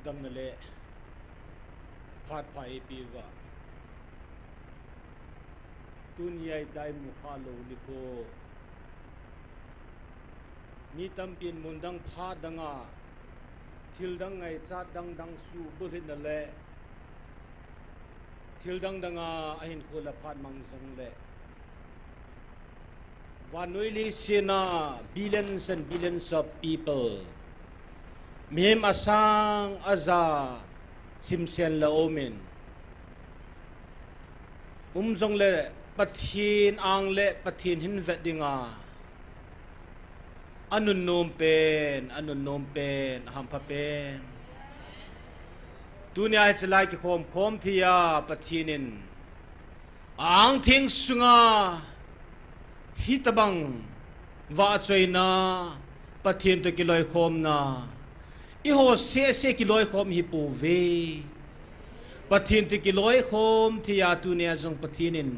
ดำนั่นแหละพาดไฟปีวะตุนยัยใจมุขาโลลิโกมีตำปินมุนดังพาดังอาทิลดังไงจัดดังสูบุรินั่นแหละทิลดังอาอหินโคลพาดมังซงเละวันนุยลิสินา billions and billions of people มีมอาสังอาซาซิมเซนละโอเมนซงเละปะทีนอังเละปะทีนหินเวดดิงาอนุนโนมเป็นหัมพะเป็นดุนยาจะไล่กิโคมที่ยาปะทีนินอังทิ้งสุงาฮิตบังว่าจอยนาปะทีนตะกิลอยโคมนาอีโหเสกิลอยโคมฮิปูเวปะทีนตะกิลอยโคมที่ยาดุนยาจงปะทีนิน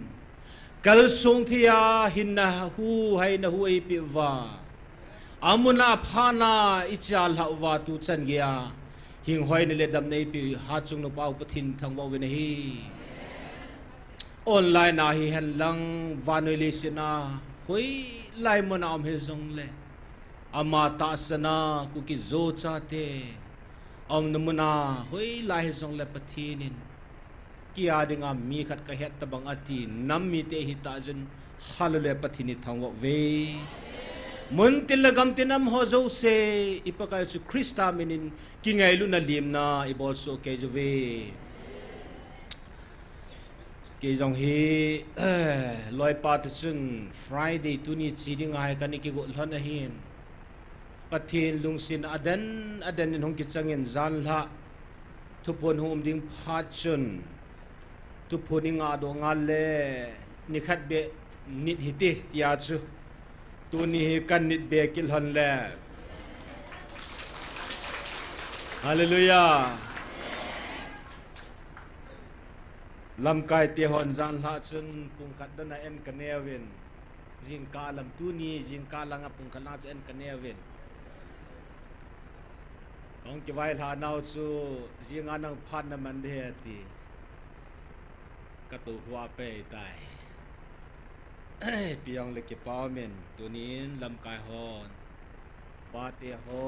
กัลซุงที่ยาหินนะฮูให้นะฮูไอปิวาอามุนาพานาอิจาลฮาวาตุจันเกียหิงหอยในเลดำในปีหาจุงนปาวปทินทางวาวินฮีออนไลน์นาฮิฮันลังวานุลิสินาหอยไลมนาอมเฮซงเลอามาตาสนากุกิโจชาเตอมนมุนาหอยไลเฮซงเลปทินินกีอาดิงามีขัดกะเฮตตบังอตินัมมีเตหิตาจุนฮัลเลปทินิทางวาเวมุนติลกำตินัมโฮโจเซอิปะกายสุคริสตามินินกิไงลุนาลิมนาอิบอลโซเกจเวเกจงฮีลอยปาตจุนฟรายเดย์ตุนีจีดิงไงกันนี่กิกุลฮันหินปะทินลุงสินอดันนินหงกิจังเงินจันละทุพนหงดิงพาจุนทุพนิงาดงาเลนิขัดเบนิดฮิติติอาจูตัวนี้กันนิดเบกิลฮันแลฮาเลลูยาลำกายเตียหอนจานละจุนปุงขัดดันเอ็นกันเนวินจิงกาลำตัวนี้จิงกาลังปุงขัดนาจเอ็นกันเนวินของกิไวลานาจูจิงานังพันนมันเดียตีกระตุกหัวไปตายปียองเล็กป้าเมนตัวนี้ลำกายฮอนปาเตฮอ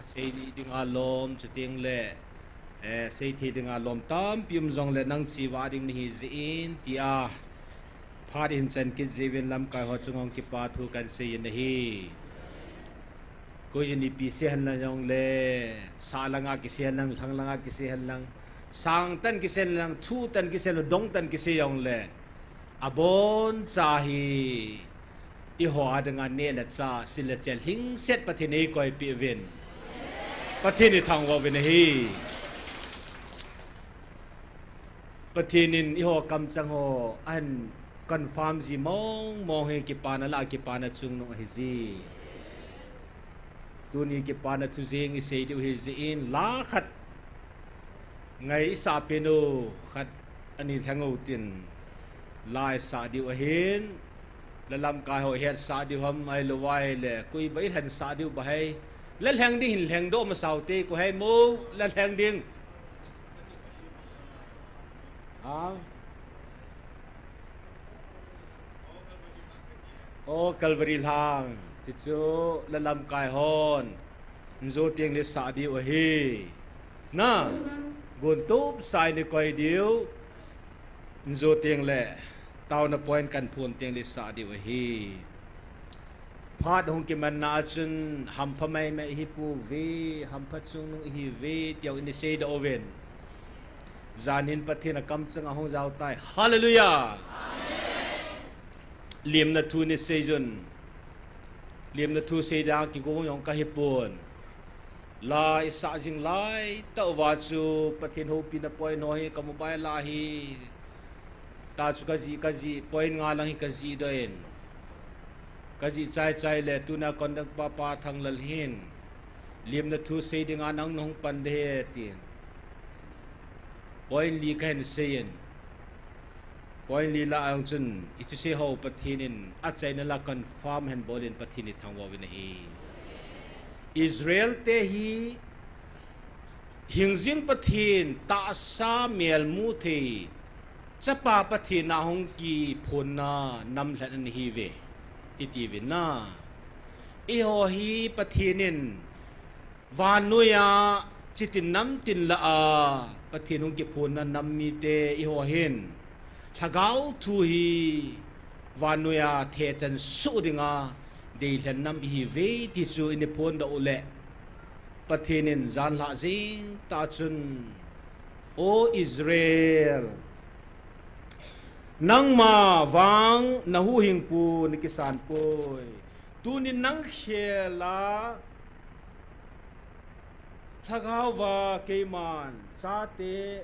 เซนีดึงอารมณ์จุดเตียงเล่เซทีดึงอารมณ์ตามพิมจงเล่นังชีวาดึงนี่จีนที่พาดินเซนกิจจีวินลำกายฮอจงองกิปาทูกันเซียนนี่ก็ยันดีปีเสียนลังยองเล่สาลังอากิเสียนลังทั้งลังอากิเสียนลังสังตันกิเสียนลังทูตันกิเสียนลังดงตันกิเสียยองเล่abon cahi iho dengan ne la cha silachel hing set pathini koi pi vin pathini thangwa vin hi pathinin iho kam chang ho an confirm ji mong he ki pana la ki pana chung no hi ji tuni ki pana thu jing i sei du hi ji in la khat ngai sa penu khat ani thangau tin lai sa diu hin la lam kai ho het sa diu ham ai lo wai le kui bai han sa diu ba hai la hang ding hin hang do ma sau te ko hai mo la hang ding o calvary lang chi chu la lam kai hon zo tieng le sa diu hi na gon tup sai ni koi diu zo tieng leตาวนับpointกันพูนเตียงลิสาดิวฮีพาดหงกิมันนาจุนหัมพไม่ไม่ฮิปูวีหัมพัดจุงนุฮีวีเดียวอินดิเซดโอเวนจานินปะเทนกำจังหงเจ้าตายฮาเลลูยาเลียมนัทูนิเซจุนเลียมนัทูเซดางกิโกงยองกะฮิปูนลาอิสาจิงไลตะวาจูปะเทนโฮปินะปอยโนฮีกะมุบายลาฮีตาจุกจีพอยงาลังฮิกจีด้วยกจีใจเลยตุนักคนดักป้าป้าทางลหินเลียมนัทูเสียงานนังนงปันเดียตีนพอยลีกันเสียนพอยลีละอังจุนอิทุเสียหอบปะทินินอาจจะนั่นละคอนฟาร์มเห็นบอลินปะทินิทางวาวินฮีอิสราเอลเตฮี hình riêng bất thiên ta sa miel mu thì chấp ba bất thiên na hong kỳ phun na năm lần hi về iti về na iho hi bất thiên nên van nuôi chỉ tin năm tin là bất thiên hong kỳ phun na năm mi te iho hen thagau thu hi van nuôi the chân su dinga để lần năm hi về thì su in phun đâu lệ bất thiên nên gian lạ riêng ta chun o Israel nang ma wang na hu hing pu ni kisan poi tu ni nang khela thagau wa keiman sa te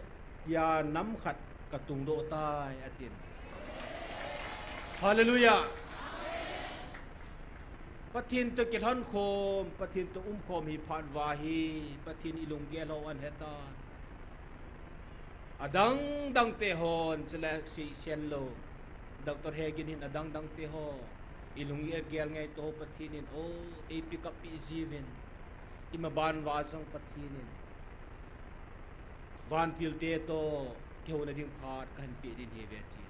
tia nam khat ka tung do tai atin hallelujah pathin to kilhon khom pathin to khom hi phan wa hi pathin ilung gelo an heta adang dang te hon chela si senlo Dr. Hagin hin adang dang te ho ilung yer gel ngai to pathinin o e pick up even imaban wa song pathinin van til te to keuna ding phat kan pi din he veti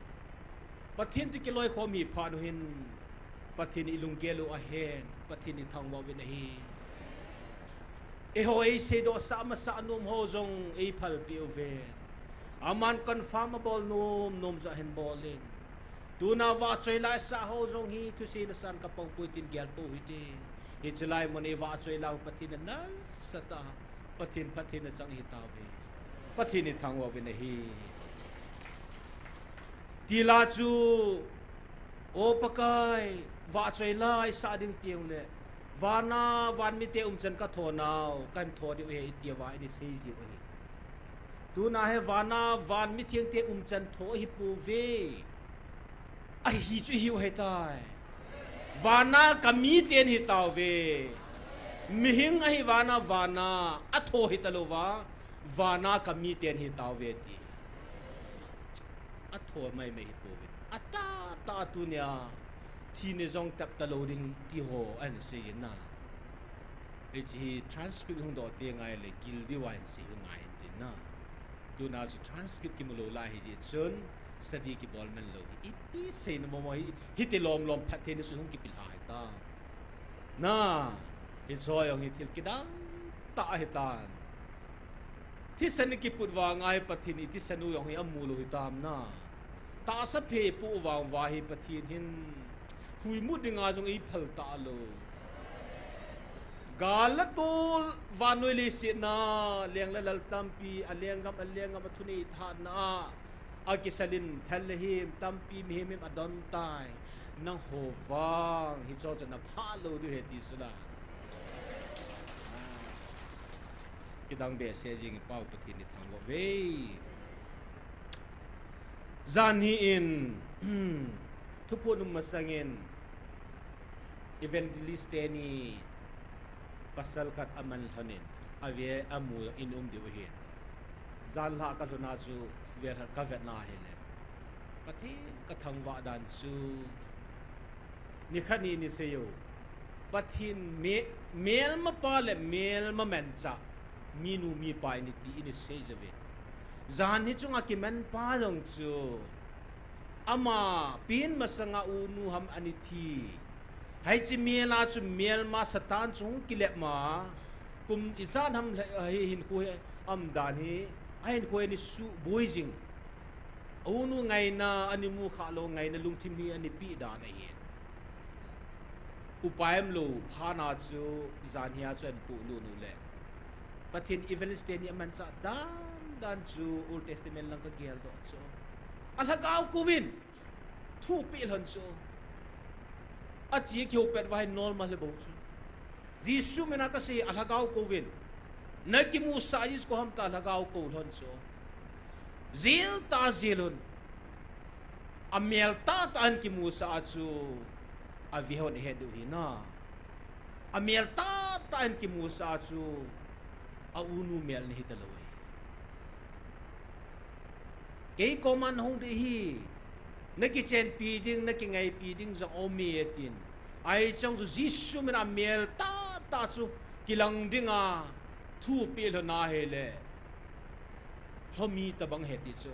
pathin ti kiloi khom hi phan hin pathin ilung gelo a hen pathin thang wa wen hi e ho e se do sama sa num ho jong e phal pi ve aman confirmable nom za hen bolin tu na wa choi lai sa ho jong hi tu si na san ka pong puitin gyal po hiti hi chlai mon e wa choi lau pathin na sata pathin na chang hi ta ve pathin ni thang wa wen hi ti la chu o pakai wa choi lai sa ding tiang le wana wan mi te chan ka thonau kan tho di he ti wa ni sei ji wa tu na he wana van mi thiang te chan tho hi pu ve a hi chu hi he tai wana kami ten hi taw ve mi hing a hi wana a tho hi talowa wana kami ten hi taw ve ti a tho mai hi pu ve ta tu nya thi ne jong tap ta loading ti ho an se na e chi transcript hung do te ngai le gil di wan se ngai tin na tu na chi transcript ki mulo la hi ji chun study ki bol men lo i se na mo hi te lom phat the ne su hung ki pil ha ta na i so yong hi til ki dang ta hi ta thi san ki put wa ngai pathin i thi sanu yong hi amulo hi tam na ta sa phe pu wa hi pathin hin hui mu dinga jong i phal ta lo galatol vanoi le se na leng la lal tampi alengam athuni tha na akisalin thal him tampi mi him adon tai nang ho wang hi cho na pha lo du he ti sula kidang be se jing pau to thi ni thang wo ve zan hi in thupu num masangin evangelist ni pasal kat aman hanin avie amu inum de we zan la ka thuna chu ve ka vet na hele pati ka thang wa dan chu ni khani ni seyo pathin mel ma pa le mel ma men cha minu mi pa ni ti ni se jave zan ni chunga ki men pa long chu ama pin masanga unu ham anithi hai chi mela chu mel ma satan chung kilep ma kum izan ham hin khu am dan hi ain khu ni su boizing unu ngai na ani mu kha lo ngai na lung thimi ani pi da na hi upayam lo phana chu zan hia chu an pu lu nu le pathin evangelist ni man sa dan chu old testament lang ka gel do so alhagaw kuwin thu pi hon so a chi kyo pet vai normal le bo chu jisu mena ka se alhagaw kuwin na ki mu sais ko ham ta alhagaw ko hon so zil ta zilun amel ta tan ki mu sa chu avihon hedu hina amel ta tan ki mu sa chu a unu mel ni hitalawai kei koman hong de hi naki chen pi ding naki ngai pi ding za omi etin ai chang zu jisu mena mel ta chu kilang dinga thu pi lo na he le thomi tabang he ti cho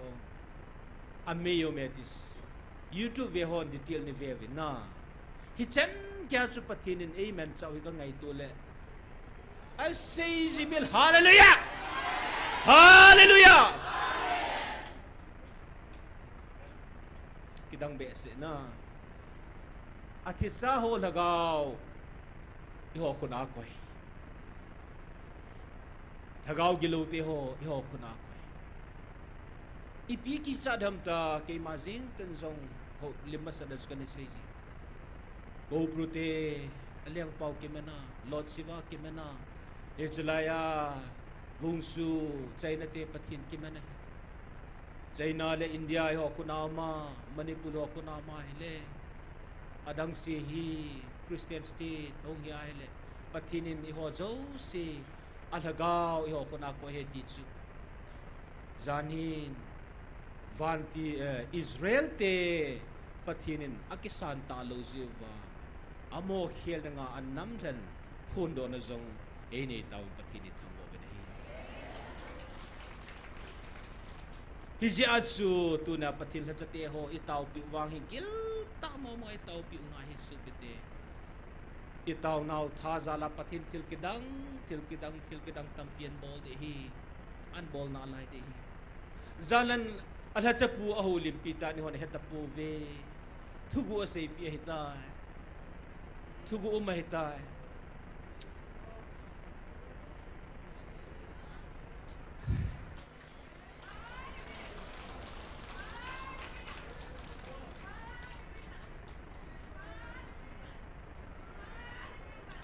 ameyo metis YouTube ve hon detail ni ve ve na hi chen kya chu pathinin amen chau hi ka ngai tu le I say zibil hallelujah hallelujah kidang be se na athisa ho lagaw iho khuna koi lagaw gilu te ho iho khuna koi ipi ki sadam ta ke mazing ten zong ho lima sadas kan se ji go prute aliang pau ke mena lord siwa ke mena echlaya bungsu china te pathin ke mena China le India ho khuna ma Manipur ho khuna ma hele adang si hi Christian state ong ya hele pathinin I ho zo si alagaw I ho khuna ko he ti chu zanin vanti Israel te pathinin akisan ta lo jiwa amo khel nga annam len phun do na zong e nei taw pathini thambo be nei Tiji atsu tu na patil ha chate ho itaw pi wang hi gil ta mo mo itaw pi nga hi su pite itaw naw tha zala patin til kidang tampian bol de hi an bol na lai de hi zalan alha chapu ahu limpita ni hon heta pu ve thugu asei pi hita thugu umma hita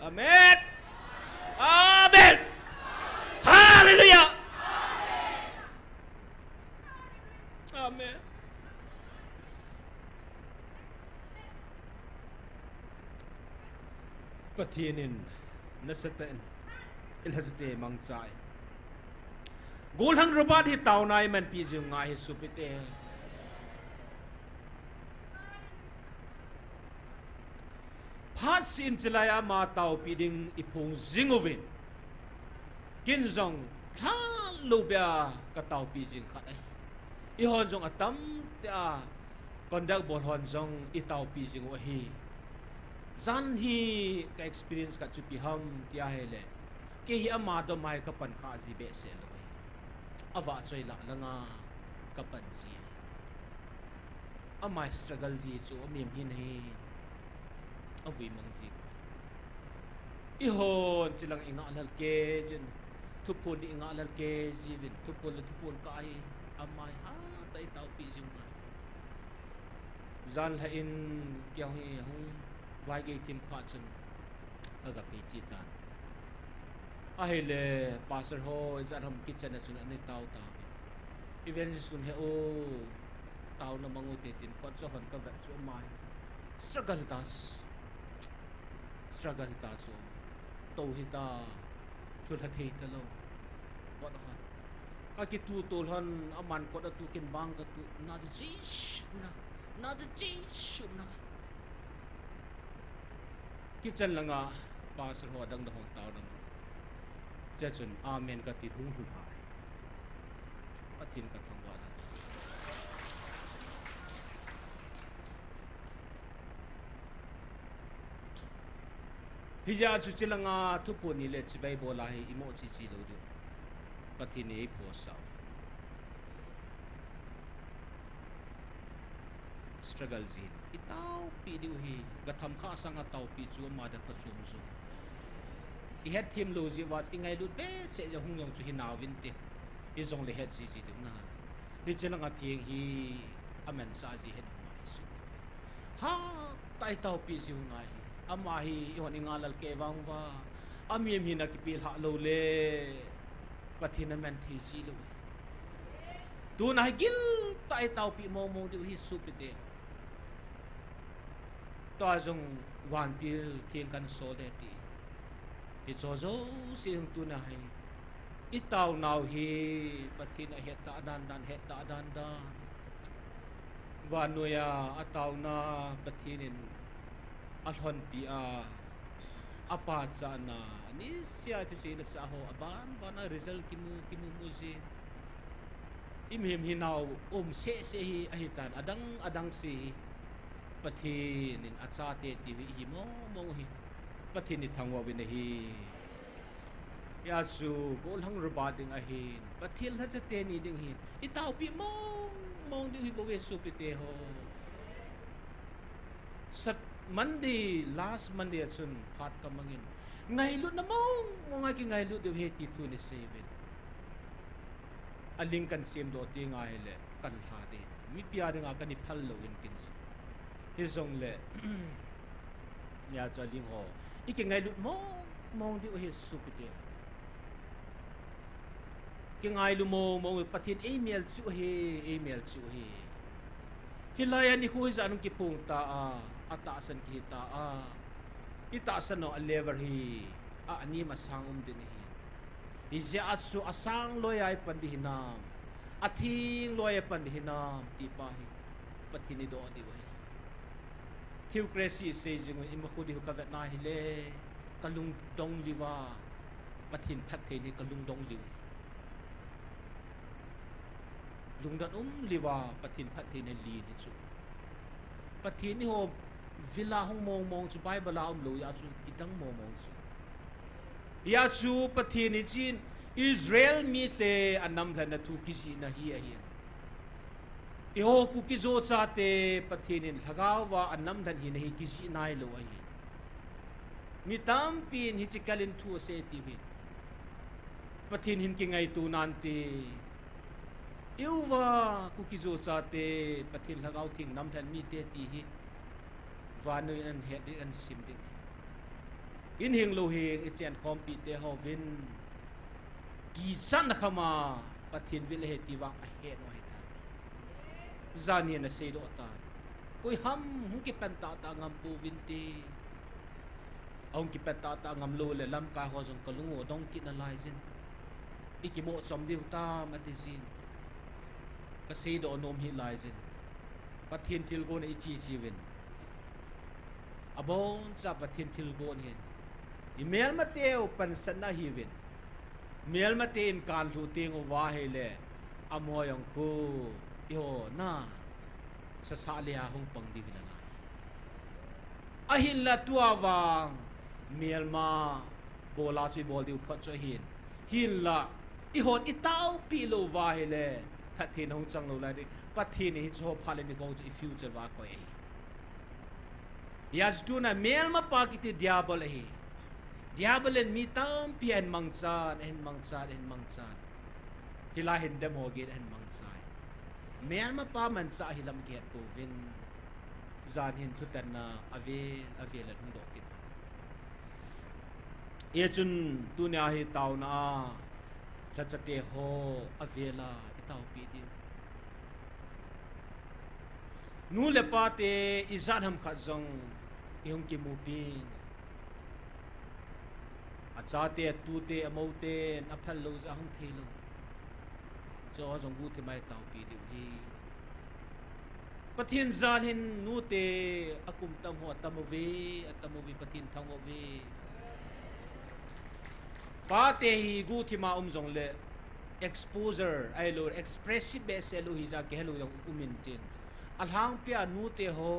Amen. Amen. Hallelujah. Amen. Patinin nasatan ilhazate mangchai. Gulhang robat hi taunai man pi junga hi supite. Sin chelaya ma tau piding ipung zingovin kinzong tha lubya ka tau pi jing khat ai I hon jong atam ta kondak bol hon jong I tau pi jing wa hi zan hi ka experience ka chu pi ham tia hele ke hi ama do mai ka pan kha ji be se lo awa choi la langa ka pan ji amai struggle ji chu mem hi nei awi mangji ihon chilang inga lal ke jin thupun inga lal ke jivin thupun kai amai ha tai tau pi jim ma zan la in kyau he hung vai ge tim pha chun aga pi chi ta ahile pastor ho zaram kitchen chun ani tau ta evangelist kun he o tau na mangu te tin kon so hon ka va chu mai struggle ta so to hita tu la thei ta lo ko da ka ki tu tol han aman ko da tu kin bang ka tu na de ji shum na ki chan langa pastor ho dang da hong tau dang cha chun amen ka ti hung su thai patin ka thang wa hija chu chilanga thupu ni le chibai bola hi imo chi lo du pathini po sa struggle ji itau pi diu hi gatham kha sanga tau pi chu ma da pachum zo I het thim lo ji wat ingai lut be se ja hung yong chu hi naw vin te I zong le het ji du na hi chilanga thieng hi amen sa ji het mai su ha tai tau pi ji ngai amahi ihon ingalal ke wangwa amiem hina ki pil ha lo le pathina men thi ji lo tu na gil tai tau pi mo mo du hi supite to jong wan til thieng kan so de ti I cho zo sing tu na hai I tau nau hi pathina heta dan heta dan vanuya atau na pathinin alhon pi a apa chana ni sia tu se la sa ho aban bana result kimu muzi imhem hinau se hi ahitan adang si pathin in acha te ti hi mo hi pathin ni thangwa win hi ya su gol hang ruba ding a hin pathil ha cha te ni ding hin itau pi mong ding hi bo we su pi te ho sat Monday last Monday chun phat kamangin ngai lu na mong ngai ki ngai lu de he ti tu ni 7 aling kan sim do ti ngai le kan tha de mi pia de nga kan ni phal lo in tin hi zong le ya cha ling ho iki ngai lu mong di he su pi te ki ngai lu mong pathin email chu he hilaya ni hu za nung ki pung ta ata san ki ta ita san no a lever hi ani masangum din hi izya atsu asang loyai pandihinam athing loyai pandihinam ti pa hi pathini do di wa theocracy se jing in makhudi hu ka vet na hi le kalung dong liwa pathin phat the ni kalung dong liwa lungdan liwa pathin phat the ni li ni chu pathin ni ho villa hong mong chu bible la lo ya chu kitang mong chu ya chu pathin ni chin Israel mi te anam la na tu kisi na hi a hian i ho ku ki zo cha te pathin in thagaw wa anam dan hi na hi kisi nai lo a hi mi tam pin hi chikalin thu se ti hi pathin hin ki ngai tu nan te iuwa ku ki zo cha te pathin thagaw thing nam than mi te ti hi vanu an he di an sim ding in hing lo hing i chen khom pi te ho vin ki chan khama pathin vil he ti wang a he no he ta zani na se do ta koi ham hung ki pen ta ngam pu vin ti ong ki pen ta ngam lo le lam ka ho jong kalungo dong ki na lai jin iki mo chom diu ta ma ti jin ka se do nom hi lai jin pathin til go na i chi vin abon sa pathin til go ni email mateo pansan na hi vin mel mate in kan thu ting o wa he le amoyong ku yo na sa salia hong pang di na ahin la tua wang mel ma bola chi bol di phat cho hin la i hon i tau pi lo wa he le thathin hong chang lo la di pathin hi cho phale ni ko i future wa ko e yas tu na mel ma pa ki ti diabol hi diabol en mi tam pian mangsan hila hin dem ho ge en mangsai mel ma pa man sa hilam ge ko vin zan hin thutan na ave la hung do ti e chun tu nya hi taw na la chate ho avela itaw pi di nu le pa te izan ham kha zong ihung ki mu pin acha te tu te amote na phal lo za hung thelo cho jong gu the mai taw pi di hi pathin zan hin nu te akum tam ho atamovi pathin thang ve pa te hi gu thi ma jong le exposure ai lo expressive base lo hi za ke lo yong umin tin alhang pia nu te ho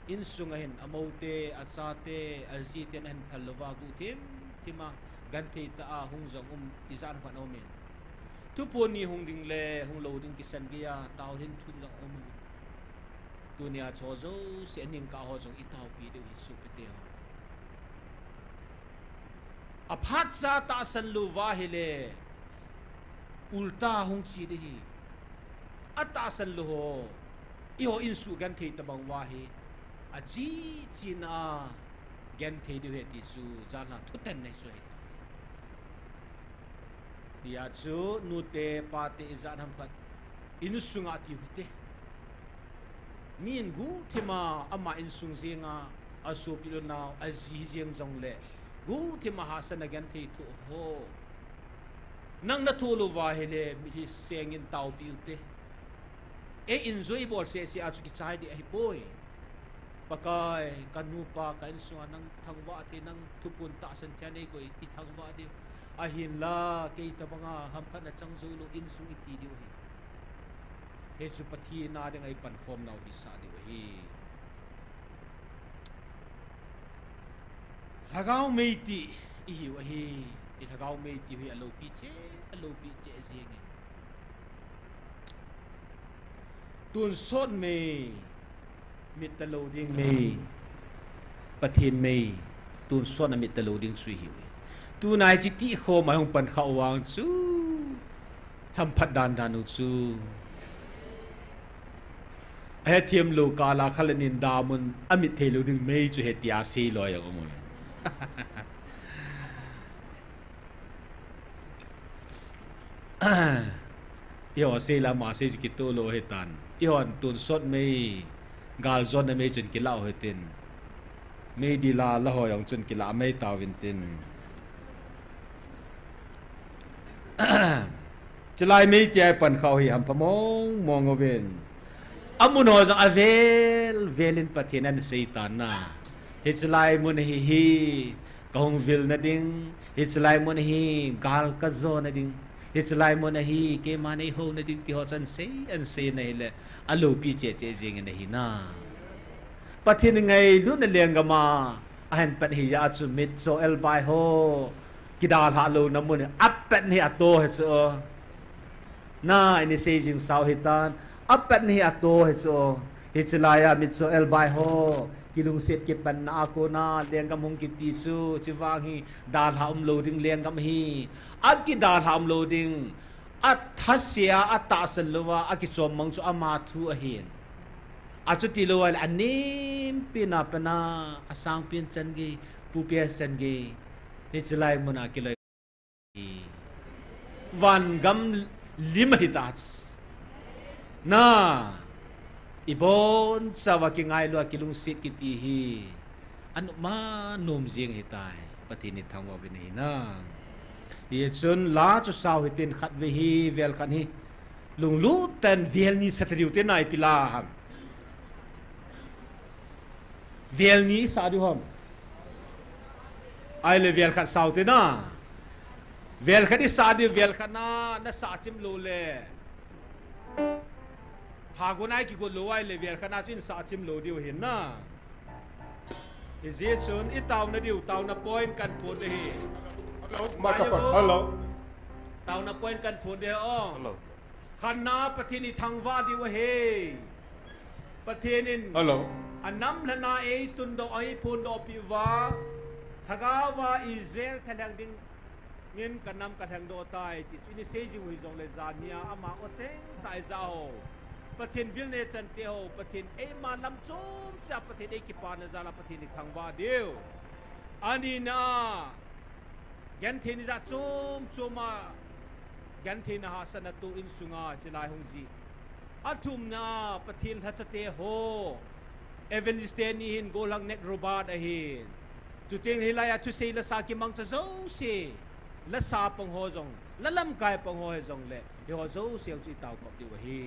in sungahin amote achate alziten an thalwa gu thim thima ganthi ta a hung jong izan phan omen tu poni hung ding le hung lo ding kisan gia taw hin thun la om dunia chozo se ning ka ho jong itaw pi de su pete ho aphat sa ta san lu wa hele ulta hung chi de hi ata san lu ho iho insu gan thei tabang wa he aji china gan thei de he ti su jana thutan nei so he ya chu nu te pa te izan ham khat inu sunga ti hute min gu thima ama in sung zinga asu pilo na aji jeng jong le gu thima hasan gan thei thu ho nang na thulu wa hele mi sengin taw pi ute e enjoy bol se a chu ki chai di ai boy pakai kanupa kain suwa nang thangwa ti nang thupun ta san thianei ko I thangwa di ahin la ke tabanga hampan na changzulu insu iti di hi he chu pathi na ding ai pan khom nau hi sa di hi hagau meiti I hi wa hi I hagau meiti hi alo pi che zing tun son me mit talo ding me pathin me tun son mit talo ding sui hi tu nai chi ti kho mai hong pan khau wang chu ham phat dan danu chu a thiam lo ka la khalanin da mun amit thelo ding me chu he tia si loi ang mo yo se la ma se ki to lo he tan yon tun son me gal zon na me chun ki lao he tin me di la la ho yang chun ki la me ta win tin chalai me ti ai pan khau hi ham phamong mong oven amun ho jang velin pathinan seitan na hi chalai mun hi kong vil na ding hi chalai mun hi gal ka zo na ding hi chalai mun hi ke mane ho na ding ti ho chan sei an sei na le alo pi che jing na hi na pathin ngai lu na leng ga ma an pan hi ya chu mit so el bai ho kidal ha lo na mun ap pat ni ato he so na ini sei jing sao hitan ap pat ni ato he so hi chalaya mit so el bai ho kilung set ke pan na ako na leng ga mong ki ti chu chiwang hi dal ha lo ding leng gam hi aki dal ha lo ding at thasya ata salwa aki chom mang chu ama thu a hin achu ti lo al anim pina pana asang pin chan ge pu pia chan ge he chalai mun akilai van gam lim hitats na ibon sawa ki ngai lo akilung sit ki ti hi anu ma nom jing hitai patini thangwa bin hi na ye chun la chu sau hitin khat ve hi vel khan hi lung lu ten vel ni satriu te nai pila ham vel ni sa du ham ai le vel khat sau te na vel khat ni sa di vel khat na sa chim lo le ha go nai ki go lo ai le vel khat na chin sa chim lo diu hin na is it chun I taw na diu taw na point kan phun de hi microphone hello taw na point kan phun de o hello khana pathini thangwa diu he pathinin hello anam lana e tun do ai phun do pi wa thagawa Israel thalang ding ngin kanam ka thang do tai ti chini se ji wi jong le zania ama o cheng tai za ho pathin vil ne chan te ho pathin e ma lam chum cha pathin e ki pa na za la pathin ni thangwa diu ani na gan thini za chum chuma gan thina ha sana tu in sunga chilai hong ji athum na pathin tha chate ho evangelist ni hin golang net robad a hin tu ting hilaya tu sei la sa ki mang cha zo se la sa pang ho jong la lam kai pang ho he jong le yo zo se chi taw ko ti wa hi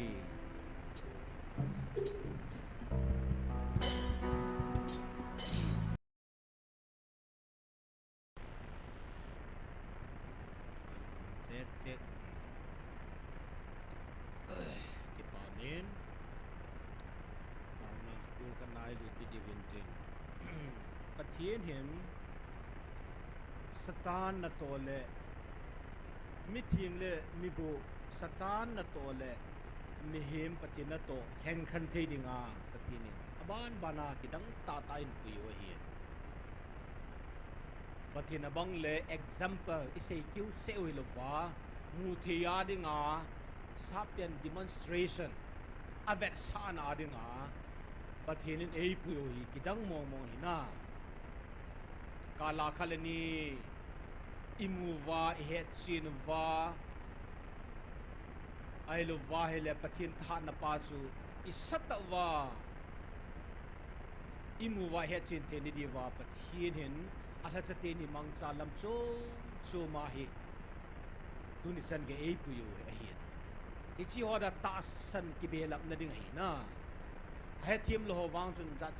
check ki panin na tu kan nai lu ti divin jing pathian hin satan na tole mi thing le mi bu satan na tole mi hem pathin na to khen khan thei dinga pathin ni aban bana kidang ta ta in pi o hi pathin abang le example isei kyu se oi lo wa mu thia dinga sapian demonstration avet sana dinga pathin in ei pu o hi kidang mong mong hi na kala khalani imuwa het chinwa ai lo wa hele pathin tha na pa chu isatwa imuwa het chin te ni diwa pathin hin asa chate ni mangcha lam chu ma hi tuni san ge ei pu yo a hi ichi hoda ta san ki belap na ding hi na ให้ทีมโลหะวางจนจัด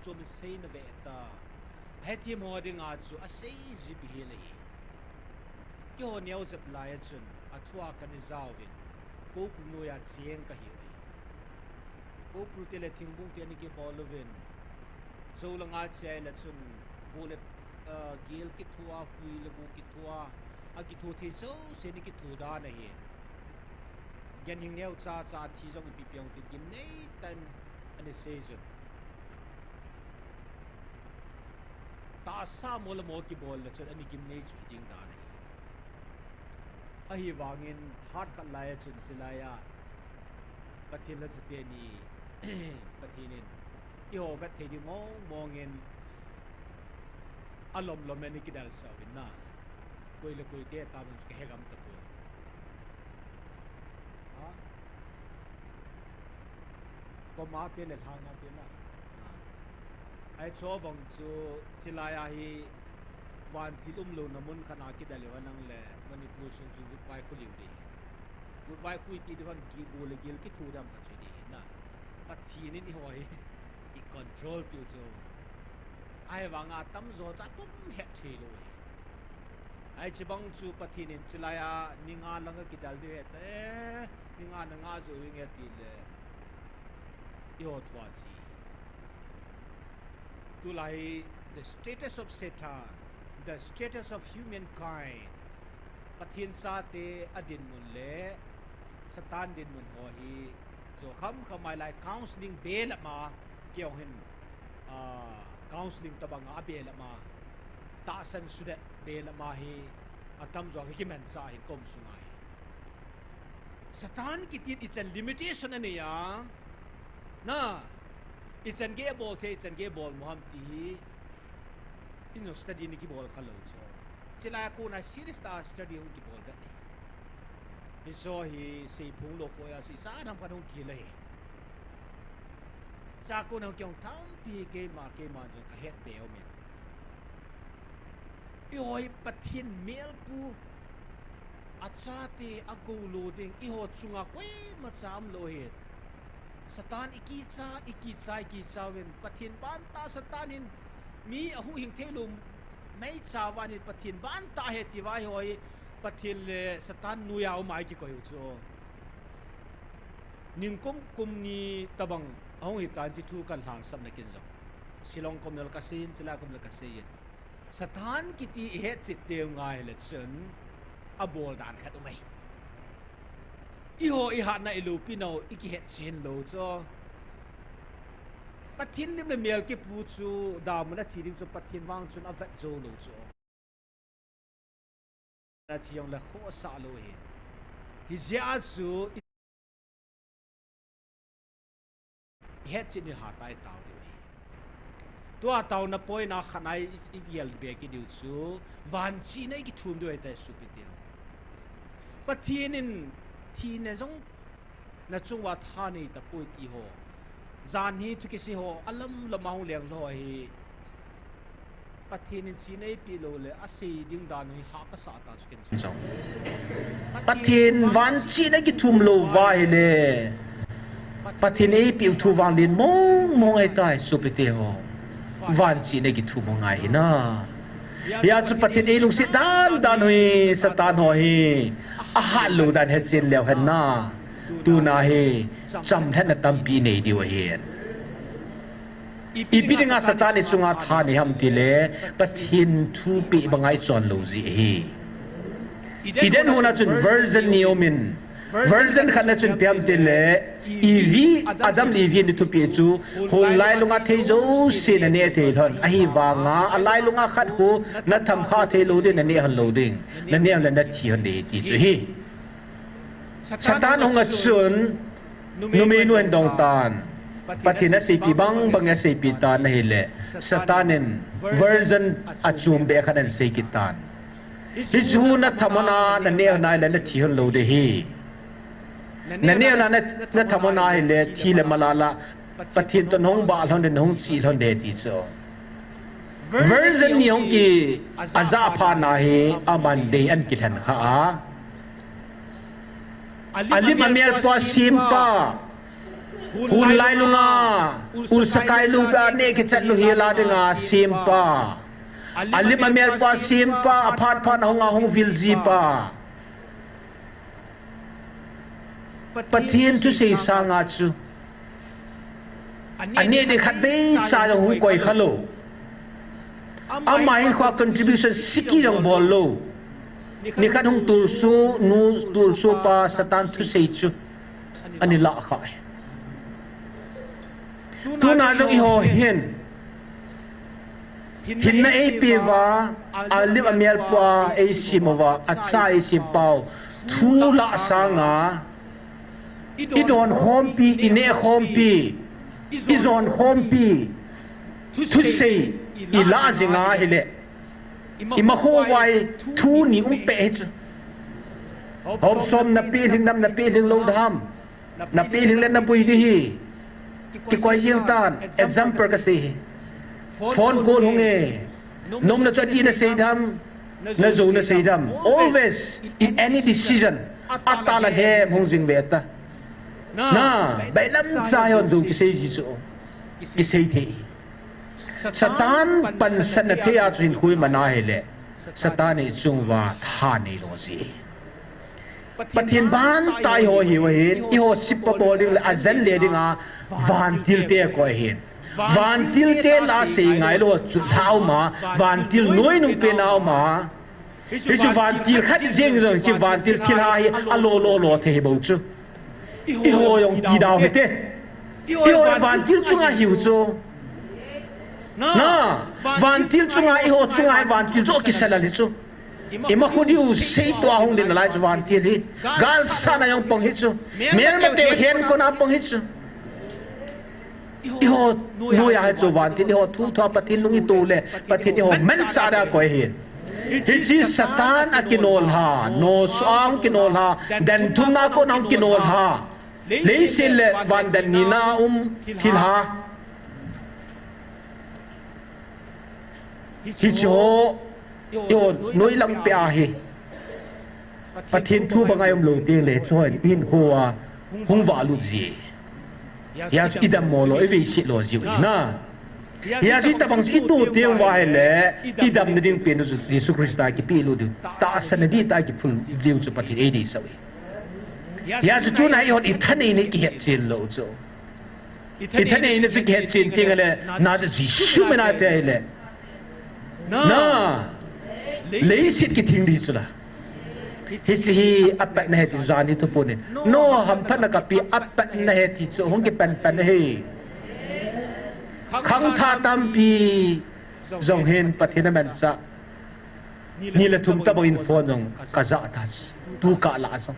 จนเซนเวตาให้ทีมหัวดิ่งอาจูอาศัยจีบเฮเลยที่หัวเหนียวจับลายจนอัฐวกันนิจาวินกูปนุยาเชียงก็เฮเลยกูปนุเตเลทิ้งบุ้งเตียนิกิบอลวินโซลังอาเชียละจนกูเลเกลกิทัวฟุยละกูกิทัวอากิทัวที่โซเซนิกิทัวดานะเฮยันหิงเหนียวจ้าที่จงปีเปียงติดกินนี่ตันอันนี้เซจุดตาสามโมกิบอลละจนอันนี้กินนี่จุดดิ้งดานี่อาฮีวางินพาดกันไล่จนสิลายาปะทินละจุดเดนีปะทินินอีโอเวทเทดิมองเงินอารมณ์ลมเมนิกิดัลสาวินน่ะคุยเตะตามสุขเฮกัมตะตัวก็มาเตะเลยทางมาเตะน่ะไอ้ชัวบังจูจิลายาฮีวันที่ลุนมุนขนาดกิดัลวันนั่งเลยมันนี่พูดส่งจูบุดไว้คุลิวดีบุดไว้คุยตีดีวันกีบูเลกิลกิทูดำปัจจุบันน่ะปัจจุบันนี่หัวอีคอนโทรลพิวจูไอ้วางอาตั้มโจตัดปุ๊บเฮ็ดเชลเลยไอ้ชิบังจูปัจจุบันจิลายานิงาลังกิดัลดีเฮ็ดนิงานังอาจูวิ่งเฮ็ดตีเลยอีโอทวาจีตุลาย the status of Satan the status of humankind ปฏิญญาเตอดินมุนเล่สตานดินมุนหัวฮีโจคำขมายไล counseling เบลมาเกี่ยวเห็นcounseling ตะบังอาเบลมาตาสันสุดเบลมาฮีอัตมจวกฮิมันซาหิกมสุนัยสตานกิติit's a limitation อันนี้ยังน่ะ it's an gay ball เท it's an gay ball มุฮัมตีอินโนสตัดีนี่กี่บอลขัลล์โซ่เจลากูน่ะ serious study หุ่นกี่บอลกันนี่ฮิโซฮีสีพุงโลโคยาสีสาดทำกันหุ่นกี่เลยจากกูน่ะเกี่ยงทั้งปีเกมาจนกระเฮ็ดเบลเมนอีโอยปะทินเมลปูอาชาติอากูโลดิงอีโหจุงอากุยมาจามโลเฮดสตานอีกีซาเวนปะทินบ้านตาสตานินมีอหูหิงเทลุมไม่ชาวานิปะทินบ้านตาเหติวายหอยปะทินเลสตานนุยาวไม่กี่ก็อยู่จ้ะนิงกุมนี้ตะบังอหูหิตานจิทูกันหางสับนักกินจ้ะสิลองคมเนลกาซีนจิลาคมเนลกาซีนสตานกิตีเหตุจิตเตียงไงเลชนอโบดานขัดอุไมอีโหอีหัดในลูปิโนอีกิเหตุชินโลจ้ะปะทินลิมเลเมียลกิปูจูดาวมันน่ะชีดิงจูปะทินวางจนอเวทโจโลจูน่ะชียงละโคซาโลเฮฮิเจอาจูเฮ็ดจินหาตายตาวดิตัวตาวน่ะปอยน่ะขนายอีเกียลเบกิดิวจูวันจีน่ะอีทุ่มด้วยแต่สุปิเตียวปะทินินทีเนี่ยจงน่ะจงว่าท่านี่ตะปุยตีโหจานฮีทุกสิ่งหัวอัลลัมละมาหูเลี้ยงลอยปฏิทินจีนปีโลเลยอาศัยดิ้งดานฮีฮักษาตาสุกินจ้าปฏิทินวันจีนกิทุ่มโลวายเลยปฏิทินปีอุทุวันลินมองไอ้ตายสุปิเตโหวันจีนกิทุ่มไงนะยาจุปฏิทินลุงสิดานฮีสตานหอยอาหารลูดานเฮจินเลี้ยวเห็นนะตูน่าเฮจำแท่นตั้มปีนี้ดีวะเห็นอีปีนึงอาสตานิจุงอาธานิฮัมติเลปะทินทูปีบังไอจอนโลซีเฮอีเดนหูน่าจุน version นิโอมิน version ขันน่าจุนเปียมติเลอีวีอดัมลีวีนิทุปีจูโฮไลลุงอาเทโจสินเนเทลอนอหิวางาอไลลุงอาขัดหูนัททำข้าเทโลดินเนฮันโลดิงเนฮันเลนัททีฮันเดติจูเฮสตานหงจุนนุเมนุเอนดองตานปฏิณสิปีบังเสปีตานนะเฮเลสตานิน version อัจจุมเบขันันเสกิตานฮิจูนัทธรรมนานันเนียนายและนัทธิฮันโลเดฮีนันเนียนัทธรรมนาเฮเลทีเลมาลาลาปฏิณตนหงบาลฮอนเดนหงจีลฮอนเดติโซ version นี้หงกีอาซาพานาเฮอามันเดอันกิลันข้าอาลิมาเมียตัวซิมปา hun lai lunga ul sakai lu ba ne ke chat lu hi la dinga simpa alim amel pa simpa aphat phan honga hong vilzi pa pathian tu sei sanga chu ani de khat be cha hong koi khalo amain kho contribution siki jong bol lo ni khat hong tu su nu tu su pa satan tu sei chu ani la khai tu na jong i ho hen hinna e piwa alim amel pa e simova acha e simpau thu la sanga idon khompi ine khompi izon khompi thu sei ila zinga hele ima ho wai thu ni pe chu hom som na pi ling nam na pi ling lo dham na pi ling len na pui di hi ki koi jing tan example ka se phone call hunge nom na chati na sei dham na zo na sei dham always in any decision atala hem hung jing beta na bailam chayon zo ki sei ji chu ki sei the satan pan san na the a chin khui mana hele satan e chungwa tha nei lo ji pathian ban tai ho hi wa hin I ho sippa boling azan le dinga van til te ko hin van til te la se ngai lo thau ma van til noi nung pe nau ma hi chu van til khat jeng jong chi van til thil ha hi alo lo lo the bo chu I ho yong ti dau he te I ho van til chunga hiu chu na van til chunga I ho chunga van til chu ki sala li chu ima khudi u sei to hong din lai van til hi gal sana yong pong hi chu mel ma te hen ko na pong hi chu I ho no ya chu van til ho thu tho patin lungi to le patin I ho man cha da ko hi hi chi satan akinol ha no swang kinol ha dan thumna ko nang kinol ha leisil van dan nina thil ha hi cho yo noi lang pya hi pathin thu bangai lo te le choi in hoa hung wa lu ji ya idam mo lo evi si lo ji na ya ji ta bang i tu te wa le idam ne ding pe no Jesu Christa ki pi lu du ta san di ta ki phul jiu chu pathin e di sawi ya ji tu na i hot I thane ni ki het chin lo cho I thane ni chi ki het chin ting le na ji shu me na te le na lấy xịt cái thing đi chứ là thì chỉ áp bách này thì già đi thôi bồn no hầm phát là cái áp bách này thì chỗ không cái bần bần này khăng tha tam pi dòng hen bắt thiên mình sa ni là thùng ta bao info dòng cả dạ thà tu cả lạ xong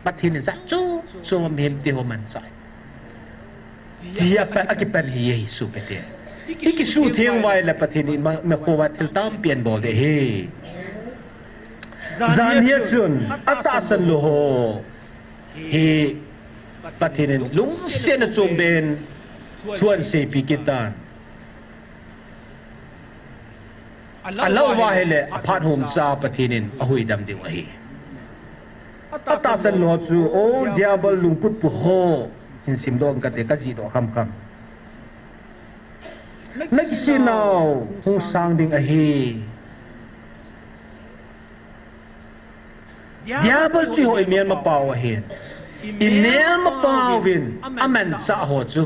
bắt thiên dạ chú cho mình hem tiêu mình sa chỉ áp bách cái bần hi su bê tiền iki su thieng vai la pathini ma ko wa thil tam pian bol de he zania chun ata san lo ho he pathinin lung sen chum ben thuan se pi kitan alaw wa hele aphat hum cha pathinin ahui dam de wa he ata san lo chu o diabol lung put pu ho hin sim dom ka te ka ji do kham kham nagsinao hung sang ding ahi diabol chi hoi mian ma paw ahin inel ma pawin aman sa ho chu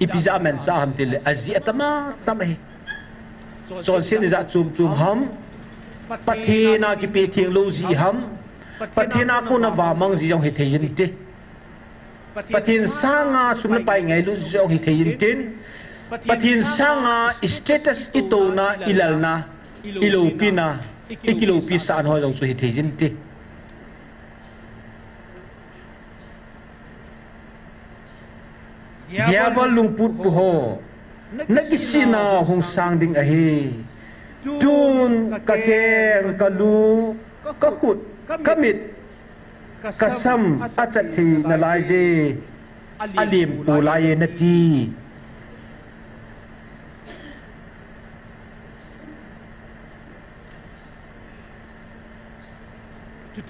ipiza aman sa ham til azi atama tamai chon sin za chum chum ham pathina ki pe thieng lo ji ham pathina ko na wa mang ji jong hi thein te pathin sanga sumna pai ngai lu jong hi thein tin pathin sanga status itona ilalna ilopina ikilopi san ho jong chu hi thein te diabol lungput pu ho nagisina hung sang ding ahi tun ka keng ka lu ka khut ka mit ka sam achathi na lai je alim pu lai na ti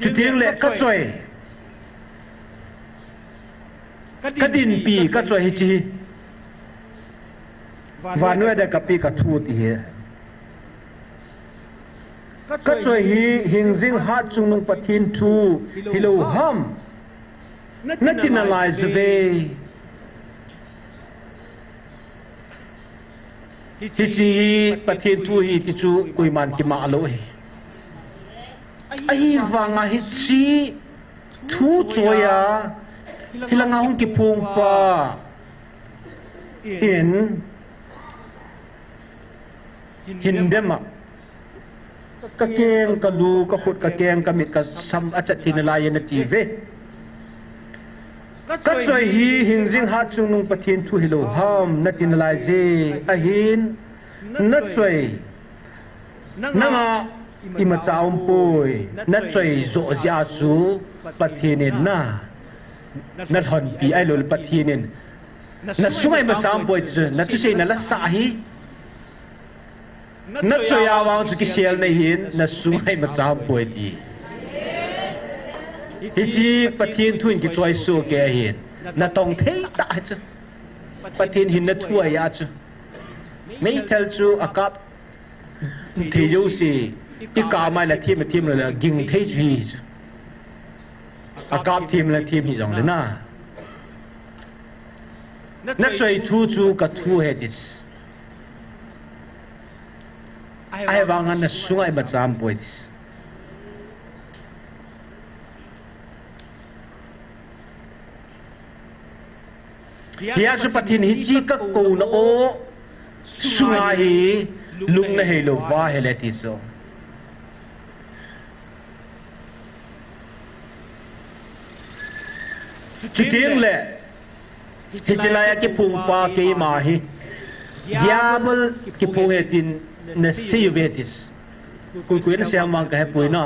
chu tieng le ka choi ka din pi ka choi chi vanwe da ka pi ka thu ti he ka choi hi hingzing hat chung nung pathin thu hilo ham natin alai zve hi chi pathin thu hi ti chu kuiman ki ma lo hi ai wanga hi chi thu choya hilanga hong ki phung pa in hindema ka keng ka lu ka khut ka keng ka mit ka sam achat thin la yen ti ve ka choi hi hingjing ha chung nung pathin thu hilo ham natin lai je a hin na choi nanga ima chaum poi na choi zo zia chu pathinin na thon pi ai lol pathinin na sungai ma chaum poi chu na tu sei na la sa hi na choi awang chu ki sel nei hin na sungai ma chaum poi ti hi chi pathin thuin ki choi su ke hin na tong thei ta chu pathin hin na thua ya chu mei thel chu akap thei jo si i ka mai la thim la ging thei chu hi akap thim la thim hi jong le na na choi thu chu ka thu he dis ai wangan na sungai ma cham poi dis ya chu pathin hi chi ka ko na o sungai hi lung na helo va hele ti so chuting le hi chilaya ki phung pa ke ma hi diabol ki phung etin na sivetis kui na siang mang ka he pui na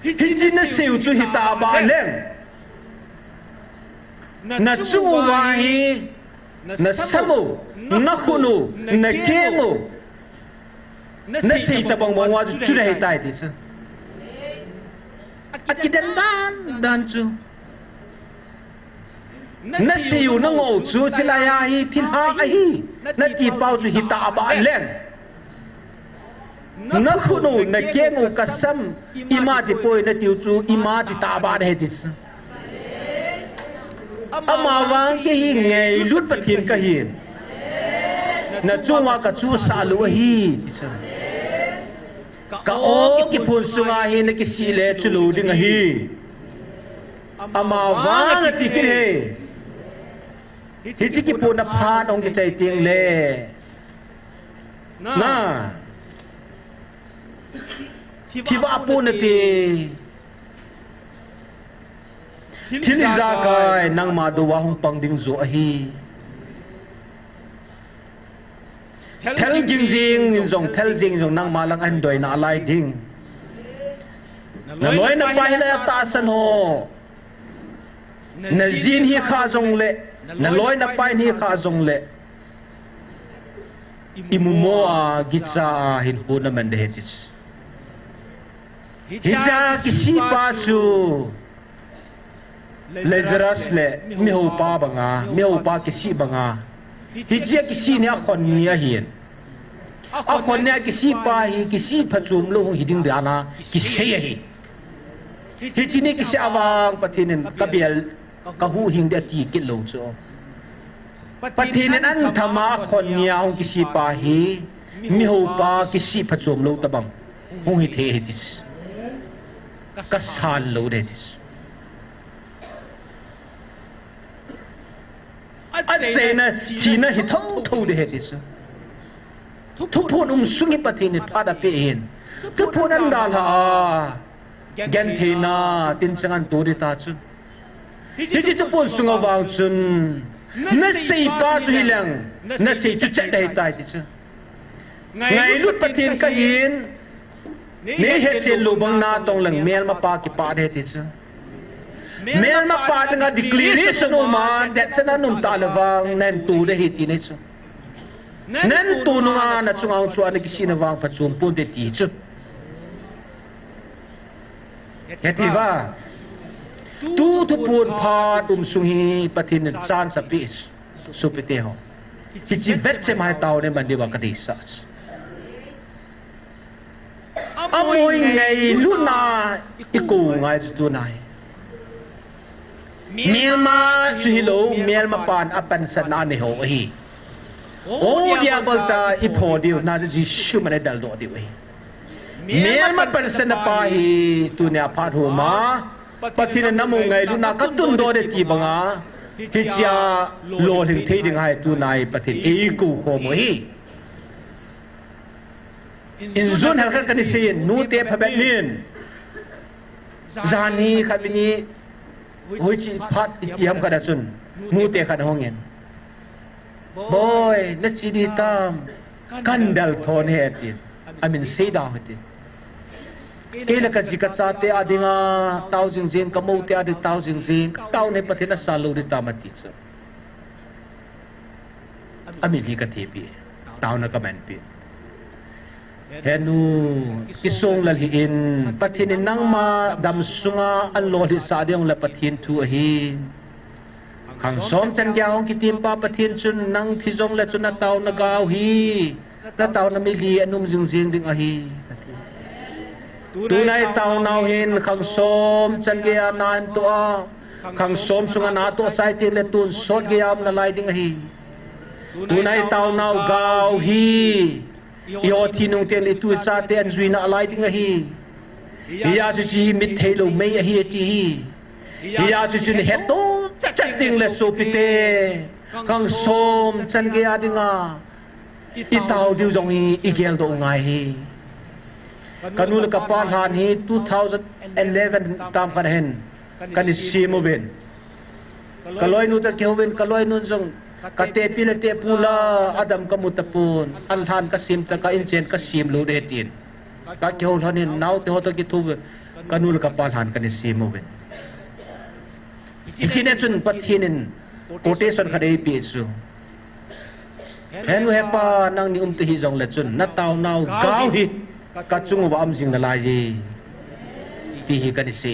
hi chi na siu chu hi ta ba leng na chu wa hi na samu na khunu na kengo na sei ta bang bang wa chu re tai ti chu akidan dan chu na siu na ngo chu chilaya hi thin ha a hi na ti pau chu hi ta ba leng na khunu na kengo kasam ima ti poi na tiu chu ima ti ta ba he ti chu ama wang ke hi ngei lut pathin ka hin na chunga ka chu sa lu hi ti chu ka o ki phun sunga hi na ki si le chu lu ding hi ama wang ti ki he hi chi ki phun na phan ong ki chai ting le na thi wa pu na ti thil za kai nang ma do wa hong pang ding zo a hi thel jing jing in zong thel jing zong nang ma lang an doi na lai ding na loi na pai la ta san ho na jin hi kha zong le na loi na pai ni kha zong le imumo a gicha hin pu na man de hetis hija kisi pa chu Lazarus le mi ho pa banga mi ho pa kisi banga hi je kisi ne khon nia hian a khon ne kisi pa hi kisi phachum lo hi ding dana kisi hi hi chi ne kisi awang pathinen kabel ka hu hing de ti kit lo cho pathinen an thama khon nia hu kisi pa hi mi ho pa kisi phachum lo tabang hu hi the hi dis ka san lo de dis at say na tina hi thâu de hetis thu phun sungi pathin phada pe hin tu phun an dal ha gan thina tin sangan tu de ta chu hi chi tu phun sunga wang chun na sei pa chu hilang na sei chu chat dai tai ti chu ngai lut pathin ka hin ne he chen lu bang na tong lang mel ma pa ki pa de ti chu mel ma pa nga declaration o man that sana num talawang nen tu de hiti ne chu nen tu nu nga na chungang chuan ki sina wang phachum pun de ti chu heti wa tu thu pun pha sung hi pathin chan sapis supite ho hi chi vet che mai tau ne man dewa ka di sa amoi ngai luna iku ngai tu nai Myanma chilo Myanma pan apan sana ne ho hi o dia balta ipo diu na ji shumane dal do diu hi Myanma pan sana pa hi tu ne aphat ho ma pathin namu ngai luna ka tun do de ti banga hi cha lo ling thei ding hai tu nai pathin e ku kho mo hi in zon hal kan kan se nu te phabet nin zani khabini hoi chi phat ikiam kada chun nu te khan hongen boy na chi di tam kan dal thon he ti amin se da hoti kela ka jika cha te adinga thousand zen kamau te adi thousand zen taw ne pathina salu di tamati chu ami li ka thi pi taw na ka man pi henu kisong lal hi in pathin nang ma dam sunga an lo hi sa deong la pathin thu hi khang som chan kya ong kitim pa pathin chun nang thi jong la chun na taw na gaw hi na taw na mi li anum jing jing ding a hi tu nai taw naw hin khang som chan kya nan to a khang som sunga na to sai ti le tun sot ge am na lai ding a hi tu nai taw naw gaw hi yo thi nong ten le tu cha te an zui na lai ding a hi ya chu chi mit thei lo mei a hi ti hi ya chu chi he to chat ding le so pi te kang som chan ge a ding a i taw diu jong hi i gel do ngai hi kanul ka pa han hi 2011 tam kan hen kan si mo ven kaloi nu ta keuven kaloi nu jong kate pila te pula adam kamutapun al than ka sim ta ka inchen ka sim lo de tin ka keu thanin naw te hoto ki thu kanul ka pal han kan sim mo ven ichine chun pathinin quotation khadei pi chu henu hepa nang ni te hi jong le chun na taw naw gaw hi ka chung wa am jing na lai ji ti hi kan se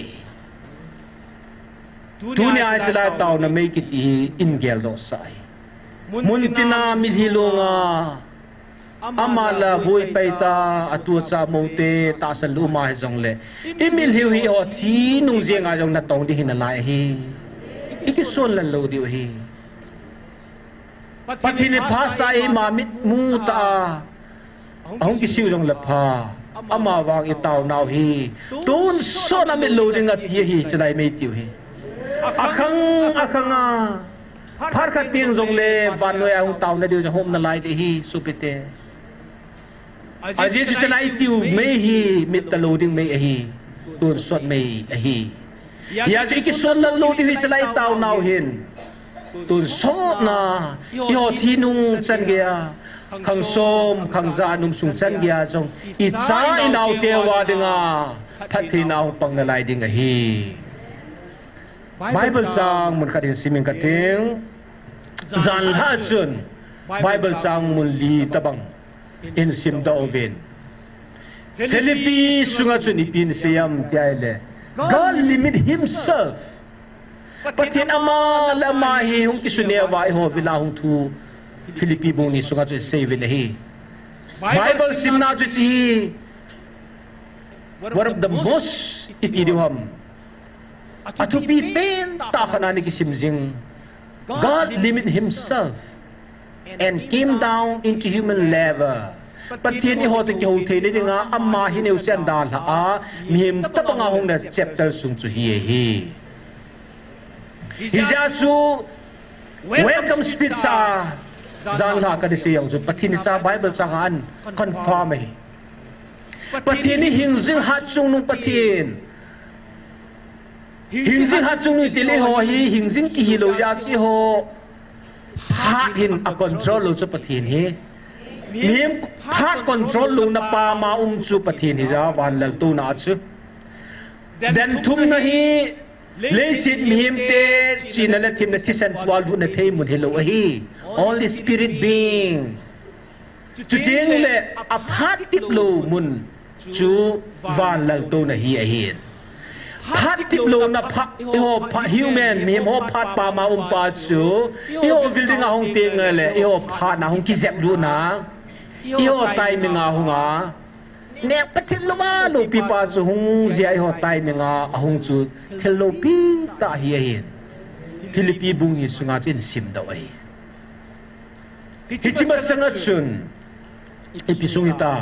tu ne ai chala taw na me ki ti in gel do sai muntina milhilonga amala voi paita atu cha mote ta san lu ma jong le imil hiu hi o chi nung jenga jong na tong di hin la hi ikison lan lo di hi pathine phasa e ma mit mu ta ahong ki siu jong la pha ama wang i taw naw hi tun so na mi lo ding a thi hi chlai me tiu hi akhanga phar kha tin jong le van noi ang taw na diu ja hom na lai de hi supite aji chi chlai tiu me hi mit ta loading me hi tun sot me hi ya ji ki son la lo di chlai taw naw hin tun sot na yo thi nung chan ge a khang som khang za num sung chan ge a jong i cha i naw te wa dinga phathi naw pang na lai ding a hi Bible sang mun kadin siming kating zan ha chun Bible sang mun li tabang in sim da oven Philippi sunga chun ipin siam tiaile God limit himself pathin ama lama hi hung kisune wa ho vila hung thu Philippi bung ni sunga chun save le hi Bible simna chu chi one of the most itidiwam atupi pen ta khanani ki simjing God limit himself and came down into human level pathin ni hote ki ho the ni nga amma hi neu sen dal ha mihim tapanga hong na chapter sung chu hi ja chu welcome speech sa zan la ka de se yang chu pathin sa Bible sa han confirm hi pathin ni hingzing hat chung nung pathin hingzing hat chung ni tele ho hi hingzing ki hi lo ja chi ho hat hin a control lo chu pathin hi nim hat control lo na pa ma chu pathin hi ja wan lal tu na chu den thum na hi le sit mihim te china la thim na thisan twal du na thei mun hello hi only spirit being chu ting le a phat tip lo mun chu wan lal tu na hi a hi phát tiếp luôn là phát ho phát human miếng ho phát pa ma pa chu ho building a hong tiếng le ho phát na hong ki zep lu na ho tai mi nga hong a nè bắt thil lo ma lo pi pa chu hong zai ho tai mi nga hong chu thil lo pi ta hi hi Philippi bung hi sunga chin sim do ai hi chi ma sanga chun episung ita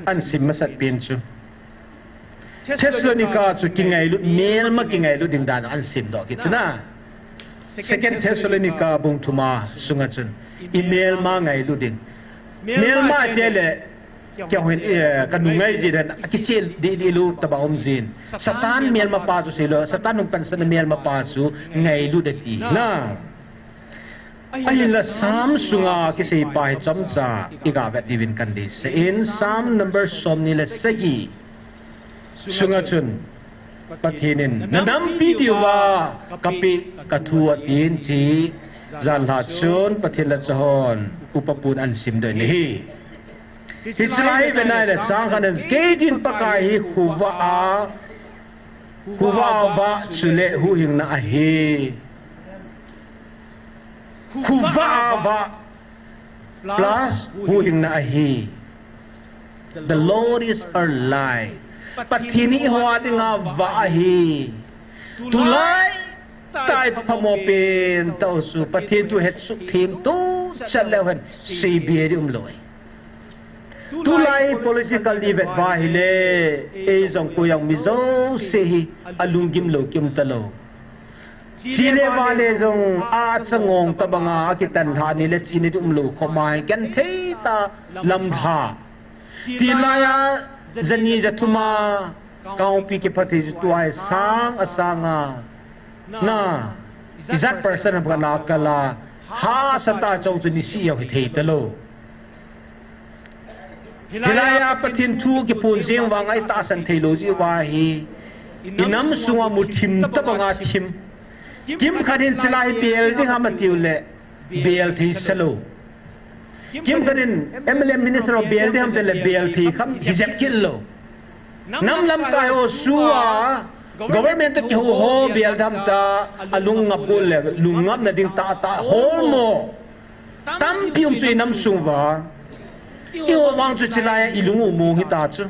an sim ma sat pin chu Thessalonica chu kingai lu mel ma kingai lu ding dan an sim do ki chuna second Thessalonica bung thuma sunga chun email ma ngai lu ding mel ma tele kya hoin kan ngai ji dan kisil di lu tabaum zin satan mel ma pa chu selo satan nung kan san mel ma pa chu ngai lu de ti na ai la sam sunga ki sei pai chom cha iga vet divin kan di se in sam number som ni le segi sunga chun pathinin nanam pi diwa kapi kathua tin chi zan la chun pathila chon upapun an sim de ni Israel venai le chang kan gedin pakai hi huwa ba chule hu hing na hi huwa ba plus hu hing na hi the Lord is our light pathini hoa dinga va hi tulai tai phamo pen tau su pathin tu het su thim tu chale han sibium loi tulai political livet va hi le e jong ko yang mi zo se hi alungim lo kim talo chile wale jong a changong tabanga akitan ha ni le chini dum lo khomai kan thei ta lam tha tilaya zani jathuma kau pi ke phathi tuai sang asanga na izat person ab na kala ha sata chau chuni si ya thei talo hilaya pathin thu ki pun jeng wangai ta san theology wa hi inam sunga muthim tabanga thim kim khanin chlai bel ding hamatiu le bel thei salo kim kanin MLM minister of bel ding le bel thei kham hizep killo nam lam kai o suwa government ki ho bel dam ta alung ngapul le lungap na ding ta hormo tam pium chui nam sungwa io wang chu chilai ilungu mo hi ta chu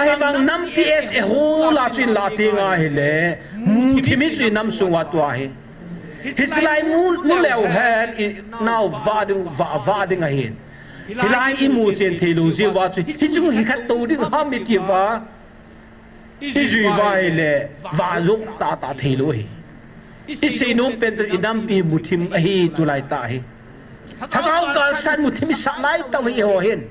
ai bang nam ps e ho la chin la ti nga hi le mu thimi chui nam sungwa to hi hislai mu leo han now vading a hin hilai imu chen theology wa chu hi chu hi khat to ding ha mi ti wa i jui wa le wa zok ta thelo hi i se no pen inam pi muthim a hi tu lai ta hi thakau ka san muthim sa lai ta hi ho hin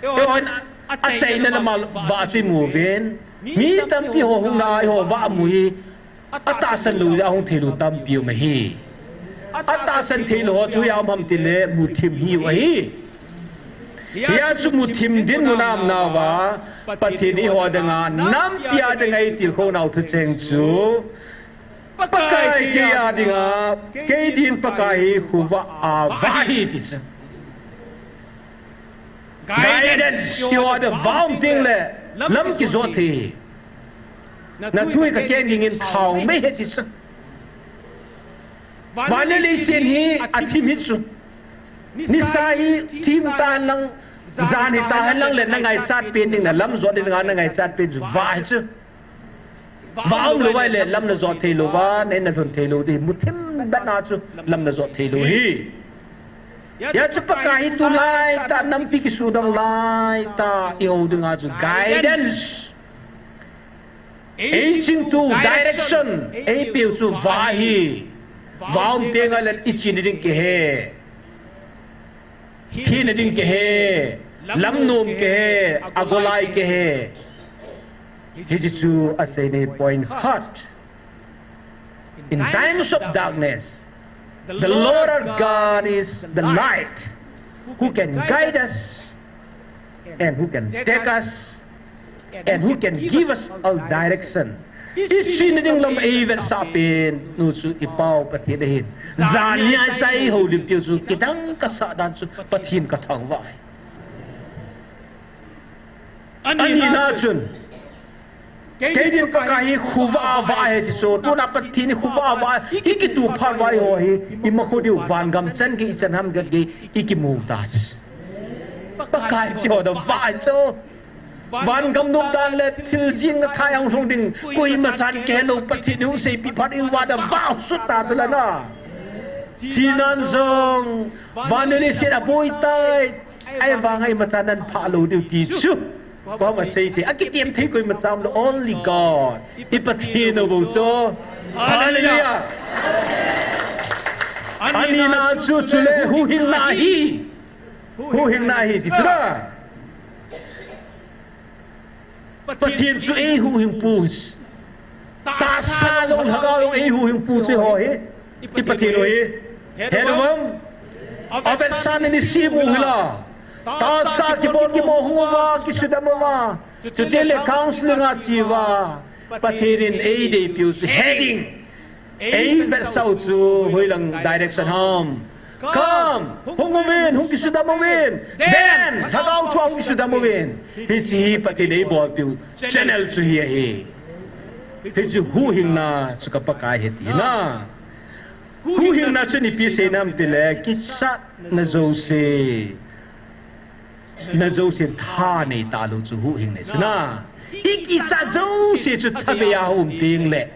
e on a chai na ma wa chu mu ven mi tam pi ho hu na ho wa mu hi ata san lu ya hong thelu tam piu ma hi ata san thelu ho chu ya mam ti le muthim hi wa hi ya chu muthim din nu nam na wa pathini ho danga nam pia danga i til kho nau thu cheng chu pakai ke ya dinga ke din pakai huwa a va hi ti sa guidance you are the vow ting le lam ki zo thi na thui ka ken ngin thau me he ti sa vale le sen hi athim hi chu ni sai tim tan lang jan hi ta lang le na ngai chat pen ding na lam zo ding na ngai chat pen zu va chu vaum lo vai le lam na zo the lo va ne na thon the lo di muthim da na chu lam na zo the lo hi ya chu pa kai tu lai ta nam pi ki su dang lai ta yo ding a chu guidance aging to direction a piu chu vahi vaum tenga let ichi ni ding ke he khi ni ding ke he lam nom ke he agolai ke he he chu asene point hot in times of darkness the Lord our God is the light who can guide us and who can take us and who can give us all direction. Isinading lam even sapin nu chu ipau pathin hin zania sai ho lim piu chu kitang ka sa dan chu pathin ka thang vai ani na chun cái điểm bậc ai khuva vai thì số tu nạp thì ni khuva vai iki tu phar vai ho hi ima khodiu van gam chân ki chân ham gật ki iki mu ta bậc ai cho đó vai cho van gam nôm tan le thil jing thai ang rong ding koi ma san ke lo pati nu se pi phat in wa da va sut ta tu la na thi nan zong van ni se da boy tai ai vang ai ma chan nan pha lo diu ti chu có mà xây thì cái tiệm thấy coi mà sao là only God ipati no bo cho hallelujah ani na chu chu le hu hin na hi thì sao patien chu e hu hin pu ta sa long thang ao e hu hin pu che ho hi ipati no hi he no aben san ni si mu hila ta sa ki bon ki mo huwa ki sudamawa to tele counseling a chiwa pathirin a de piu heading a bet sau chu hoilang direction home come hungumin hung ki sudamawin then thagau thwa ki sudamawin hi chi pathin a bol piu channel chu hi chu hu hing na chu ka pakai he ti na hu hing na chu ni pi se nam ti le ki sat na zo se na dấu sen tha này ta lu chu hu hình này na iki cha dấu se chu thabe ya hum ting le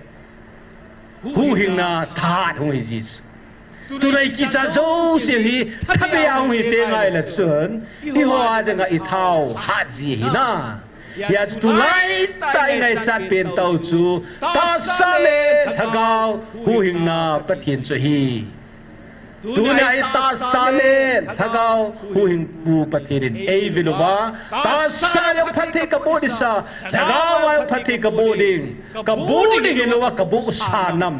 hu hình na tha hum hi ji tu nei ki cha dấu se hi thabe ya hum hi te ngai la chun i hoa de nga i thau ha ji hi na ya tu lai tai ngai chat pen tau chu ta sa le thagau hu hình na pathian chu hi tu nai ta sa le thagau hu hing pu pathirin ei vilova ta sa ya phathe ka bodi sa thagau wa phathe ka boding lowa ka bu sa nam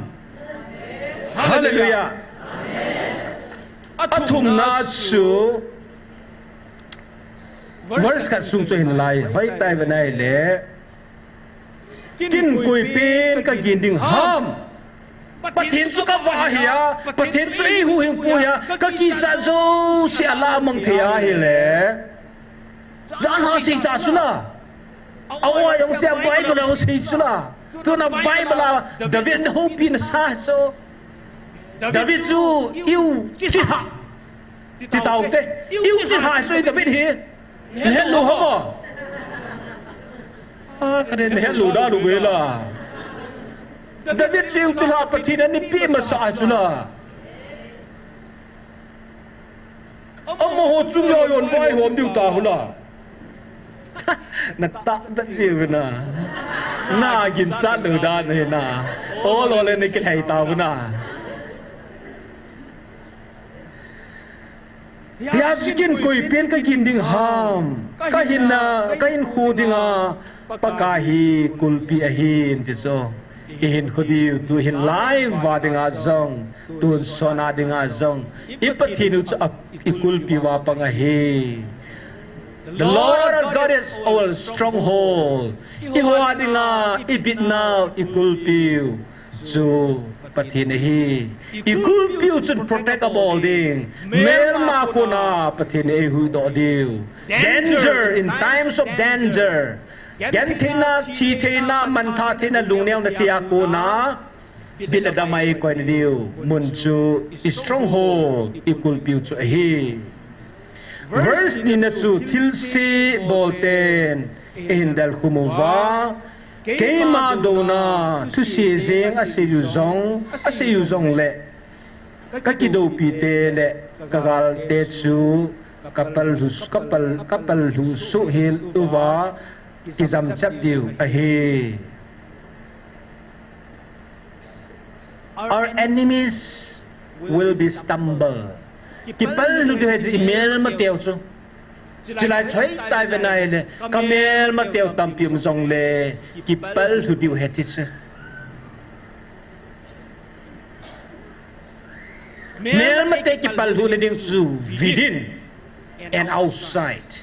hallelujah athum na chu verse ka sung cho hin lai hoi tai banai le kin kui pen ka ginding ham pathin chu ka wa hiya pathin chu e hu hing pu ya ka ki cha zo si ala mang thia hi le ran ha si ta su la awa yong se bible yong si su la tu na bible la david ho pin sa so david chu yêu chi ha ti tao te yêu chi ha so david hi he lu ho mo ka den he lu da lu we la David siêu chu la pathin ni pi ma sa chu la amo ho chu yo yon vai hom diu ta hu la na ta da siêu na gin sa lu da ne na o lo le ni ke hai ta hu na ya skin koi pen ka gin ding ham ka hin na ka in khu dinga pa hi kulpi a hin ti so ihin khodiu tu hin lai wa dinga zong tu sona dinga zong ipathinu chu ikul piwa panga he the Lord our God is our stronghold ihwa dinga ibit now ikul piu chu pathin hi ikul piu chu protect all ding mel ma ko na pathin e hu do diu danger in times of danger gen thina chi thina man tha thina lungneu na thia ko na bin adamai ko ni diu mun chu stronghold ikul piu chu hi verse ni na chu thil si bolten indal khumuwa keima dona tu si zeng a se yu zong le ka ki do pi te le kagal te chu kapal hu su hil uwa izam chap diu ahe our enemies will be stumble kipal lu de email ma teo chu chilai choi tai venai le kamel ma teo tampium zong le kipal lu diu hetis mel ma te kipal lu le ding chu within and outside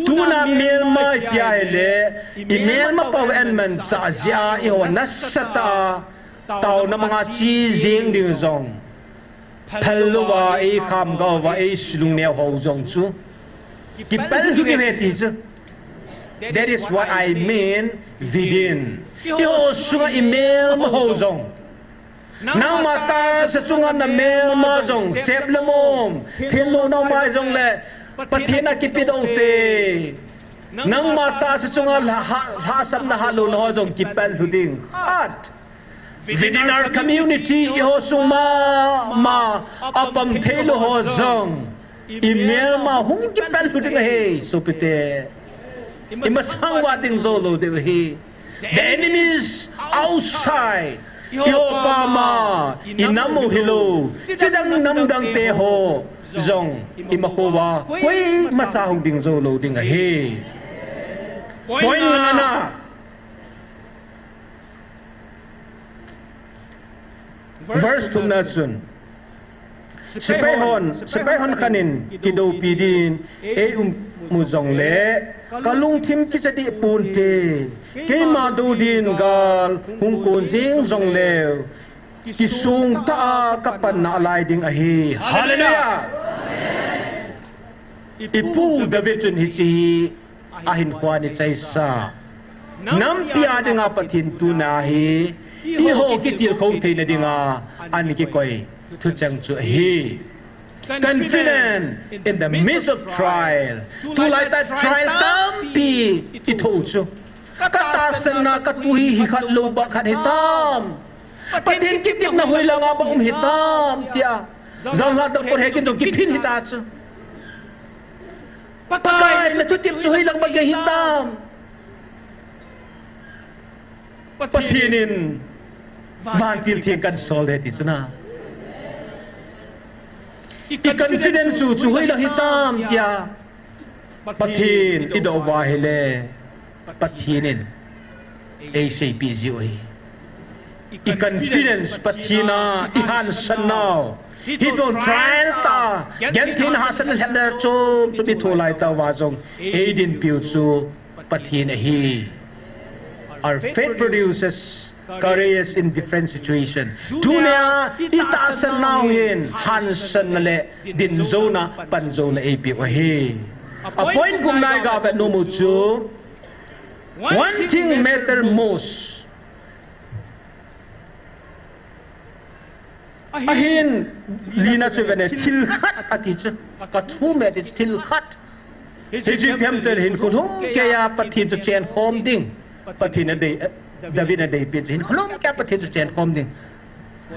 tuna melma tia ele imelma paw enman sa zia i ho nasata taw na mga chi jing ding zong phalwa e kham ga wa e slung ne ho zong chu ki pal hu ke heti chu That is what I mean within. Iho sunga email ma ho zong. Nang mata sa sunga na mail ma zong. Chep le mom. Thiên lu nong mai zong le. Pathina kipit ong te. Nang mata sa sunga hasam na halo na ho zong kipel huding. Hat. Within our community, iho suma apam thelo ho zong. Email ma hung kipel huding he. So pite. Imasang wating zolo de he. The enemies outside. Yopama inamu hilo. Sidang namdang teho zong imakowa. Wei matahong ding zolo ding he. Point na. Verse 2 natsun. Sepehon kanin kido pidin muzong le kalung tim kisadi punte kay madudin gal hung kunjing zong le kisung ta kapan na alay ding ahi. Hallelujah. Ipu David chun hichi ahin kwa ni chaysa nam pia dinga patin tu na hi iho kitil khou the na dinga an ki koi thu chang chu hi. Confident in the midst of trial. To like that trial tampi ito chu. Katasan na katuhi hikat luba kat hitam. Patin kitip na huy lang abang hitam. Tiya. Zang lahat ng porhekin to kipin hitat chu. Pagkay na tutip chu huy lang bagay hitam. Patinin. Vantil tiyan kan solid is na. I-confidence su chuhoy lang hitam tiya. Pathin ido wahile. Pathinin ACPZOE. I-confidence pathina ihan sanaw. Hitong trial ta. Gentin hasan al-hemna chum itulay ta wazong aidin piu chu pathin ahi. Our faith produces courage in different situation. Dunia itasan nauhin hansan nale din zona panzona api wahi. A point kung naigavat no mucho. One thing matter most. Ahin lina chuvene tilhat atich kathume atich tilhat. Hiji pemtel hin kulhum kaya patin to chen home ding patin a day. David na day pitch hin khulum kya pathin chu chen khom ding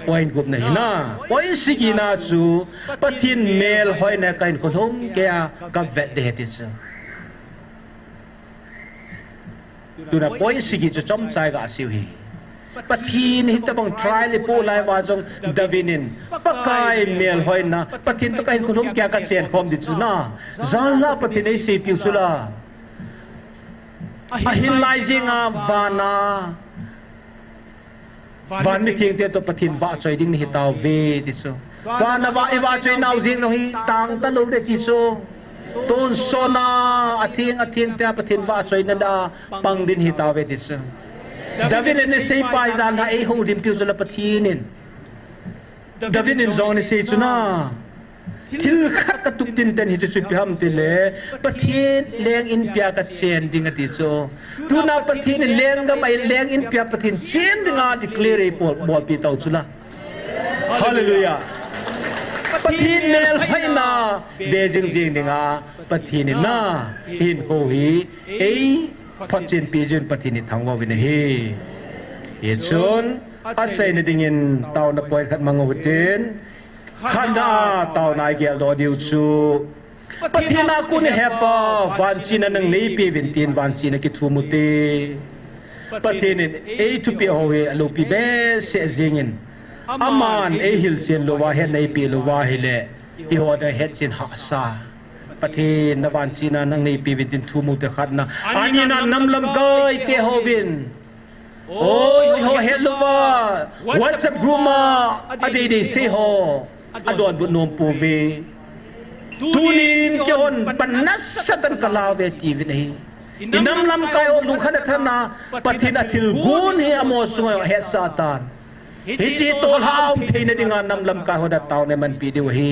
point gup na hina point sigi na chu pathin mel hoi na kain khulum kya ka vet de hetis tu na point sigi chu chom chai ga siu hi pathin hi tabang trial po lai wa jong Davinin pakai mel hoi na pathin to kain khulum kya ka chen khom di chu na zala pathin ei se piu chu la ahin lai zinga vana van mi thing te to pathin wa choi ding ni hitaw ve ti so kana wa choi nau jing no hi tang ta lo de ti so ton sona athing te pathin wa choi na da pang din hitaw ve ti so David ne sei pai zan la e ho dim piu so la pathinin David in zone sei chuna til khat ka tuk tin ten hi chu piam ti le pathin leng in pia ka chen ding ati so tu na pathin leng ga mai leng in pia pathin chen dinga declare bol pi tau chula hallelujah pathin mel haina ve jing jing dinga pathin na in ho hi ei phachin pi jin pathin thangwa win hi ye chon a chai na dingin tau na poi khat mango hutin khanda tau nai gel do diu chu pathina kun hepa van china nang nei pi vintin van china ki thumuti pathin e to pi howe alo pi be se jingin aman e hil chen lo wa he nei pi lo wa hele i ho da het chin ha sa pathin na van china nang nei pi vintin thumuti khatna anina namlam kai te hovin oi ho hello wa whatsapp gruma ade de se ho adon bu nom pu ve tunin ke hon panas satan kalawe ti vi nahi inam lam kai om lung khana thana pathina thil gun he amo sunga he satan hi chi tol haum theina dinga nam lam ka hoda taw ne man pi de hi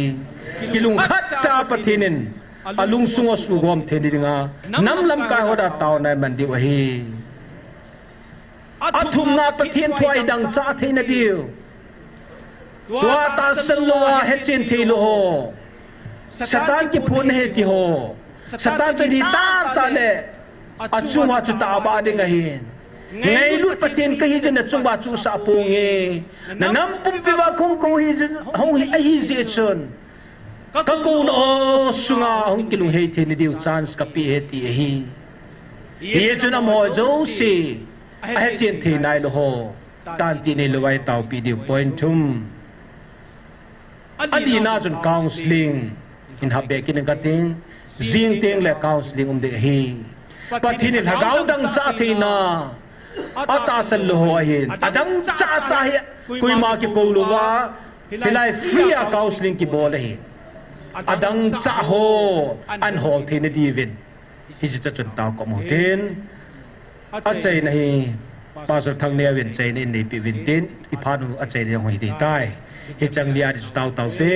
kilung khatta pathinin alung sungo sugom theni dinga nam lam kai hoda taw nai man di wahi athum na pathian thwai dang cha theina diu tua ta sallo hechin thilo ho satan ki phun he ti ho satan to di ta le achuma chu ta ba ding a hin ngay lut pathian ka hi jena chungba chu sa punge na nam pum pi wa khong ko hi hong hi a hi je chon ka ko no sunga hong kilung he the ni diu chance ka pi he ti hi ye chuna mo jo si a he chen the nai lo ho tan ti ne lo wai taw pi diu point thum adina chun counseling in habe kin ka ting jing teng le counseling de hi pathin il hagaw dang cha theina ata sal lo hin adang cha cha hi kui ma ki ko lo wa hilai free counseling ki bol hi adang cha ho an hol theina divin hi ji ta chun taw ko mo tin a chei nahi pastor thang ne wen chei ne nei pi win tin i phanu a chei ne hoi di tai hi chang lia di taw taw te